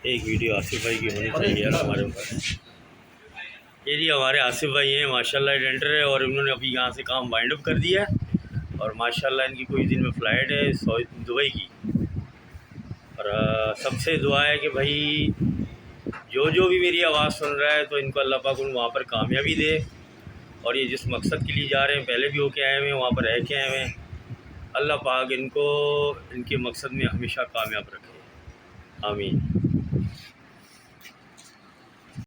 एक वीडियो आसिफ भाई की होनी चाहिए यार हमारे ऊपर। ये जी हमारे आसिफ भाई हैं माशाल्लाह डेंटर है, और इन्होंने अभी यहाँ से काम वाइंड अप कर दिया है, और माशाल्लाह इनकी कुछ दिन में फ़्लाइट है दुबई की। और सबसे दुआ है कि भाई जो भी मेरी आवाज़ सुन रहा है तो इनको अल्लाह पाक वहाँ पर कामयाबी दे, और ये जिस मकसद के लिए जा रहे हैं पहले भी होके आए हुए हैं, वहाँ पर रह के आए हुए हैं, अल्लाह पाक इनको इनके मकसद में हमेशा कामयाब रखे। आमीन।